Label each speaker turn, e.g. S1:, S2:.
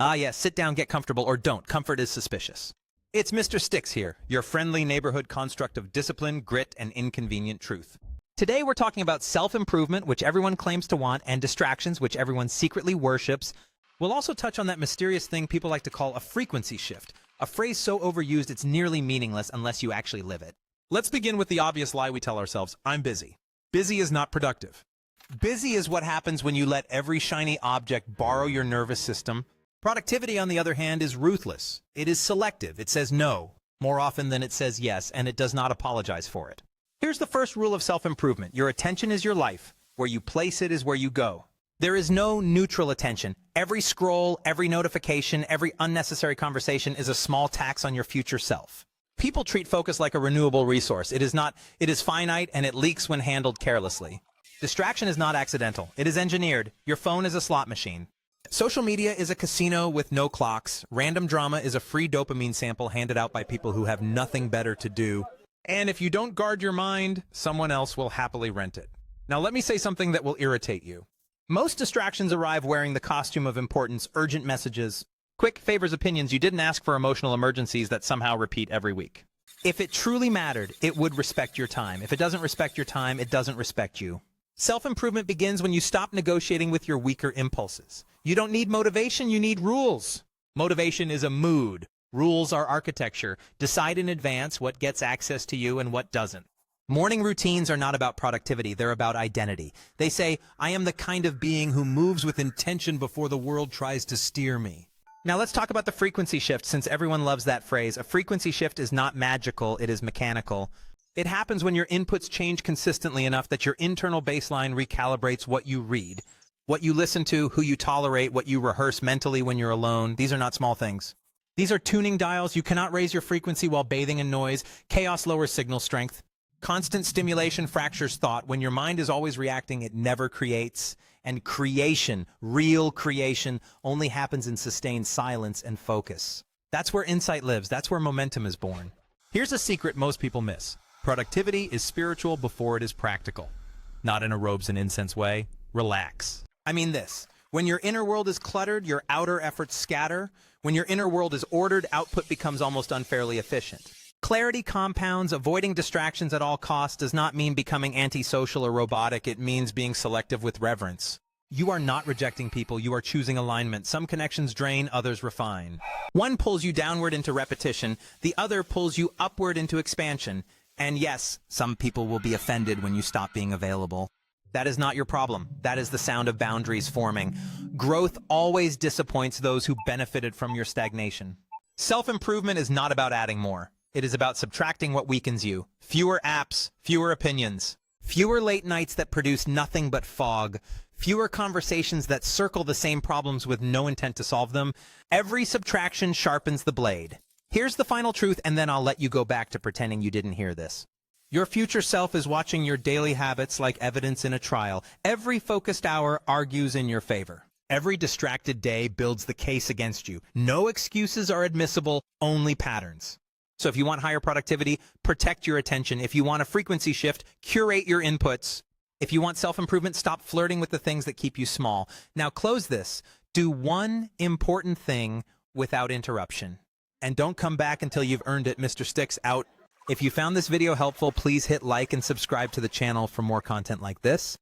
S1: Ah, yes, sit down, get comfortable, or don't. Comfort is suspicious. It's Mr. Sticks here, your friendly neighborhood construct of discipline, grit, and inconvenient truth. Today we're talking about self-improvement, which everyone claims to want, and distractions, which everyone secretly worships. We'll also touch on that mysterious thing people like to call a frequency shift, a phrase so overused it's nearly meaningless unless you actually live it.
S2: Let's begin with the obvious lie we tell ourselves. I'm busy. Busy is not productive.
S1: Busy is what happens when you let every shiny object borrow your nervous system. Productivity, on the other hand, is ruthless. It is selective. It says no more often than it says yes, and it does not apologize for it. Here's the first rule of self-improvement. Your attention is your life. Where you place it is where you go. There is no neutral attention. Every scroll, every notification, every unnecessary conversation is a small tax on your future self. People treat focus like a renewable resource. It is finite, and it leaks when handled carelessly. Distraction is not accidental. It is engineered. Your phone is a slot machine. Social media is a casino with no clocks. Random drama is a free dopamine sample handed out by people who have nothing better to do.
S2: And if you don't guard your mind, someone else will happily rent it. Now let me say something that will irritate you.
S1: Most distractions arrive wearing the costume of importance, urgent messages, quick favors, opinions you didn't ask for, emotional emergencies that somehow repeat every week. If it truly mattered, it would respect your time. If it doesn't respect your time, it doesn't respect you. Self-improvement begins when you stop negotiating with your weaker impulses. You don't need motivation, you need rules. Motivation is a mood. Rules are architecture. Decide in advance what gets access to you and what doesn't. Morning routines are not about productivity, they're about identity. They say, I am the kind of being who moves with intention before the world tries to steer me. Now let's talk about the frequency shift, since everyone loves that phrase. A frequency shift is not magical, it is mechanical. It happens when your inputs change consistently enough that your internal baseline recalibrates what you read, what you listen to, who you tolerate, what you rehearse mentally when you're alone. These are not small things. These are tuning dials. You cannot raise your frequency while bathing in noise. Chaos lowers signal strength. Constant stimulation fractures thought. When your mind is always reacting, it never creates. And creation, real creation, only happens in sustained silence and focus. That's where insight lives. That's where momentum is born. Here's a secret most people miss. Productivity is spiritual before it is practical. Not in a robes and incense way. Relax. I mean this. When your inner world is cluttered, your outer efforts scatter. When your inner world is ordered, output becomes almost unfairly efficient. Clarity compounds. Avoiding distractions at all costs does not mean becoming antisocial or robotic. It means being selective with reverence. You are not rejecting people. You are choosing alignment. Some connections drain, others refine. One pulls you downward into repetition. The other pulls you upward into expansion. And yes, some people will be offended when you stop being available. That is not your problem. That is the sound of boundaries forming. Growth always disappoints those who benefited from your stagnation. Self-improvement is not about adding more. It is about subtracting what weakens you. Fewer apps, fewer opinions. Fewer late nights that produce nothing but fog. Fewer conversations that circle the same problems with no intent to solve them. Every subtraction sharpens the blade. Here's the final truth, and then I'll let you go back to pretending you didn't hear this. Your future self is watching your daily habits like evidence in a trial. Every focused hour argues in your favor. Every distracted day builds the case against you. No excuses are admissible, only patterns. So if you want higher productivity, protect your attention. If you want a frequency shift, curate your inputs. If you want self-improvement, stop flirting with the things that keep you small. Now close this. Do one important thing without interruption. And don't come back until you've earned it. Mr. Sticks out. If you found this video helpful, please hit like and subscribe to the channel for more content like this.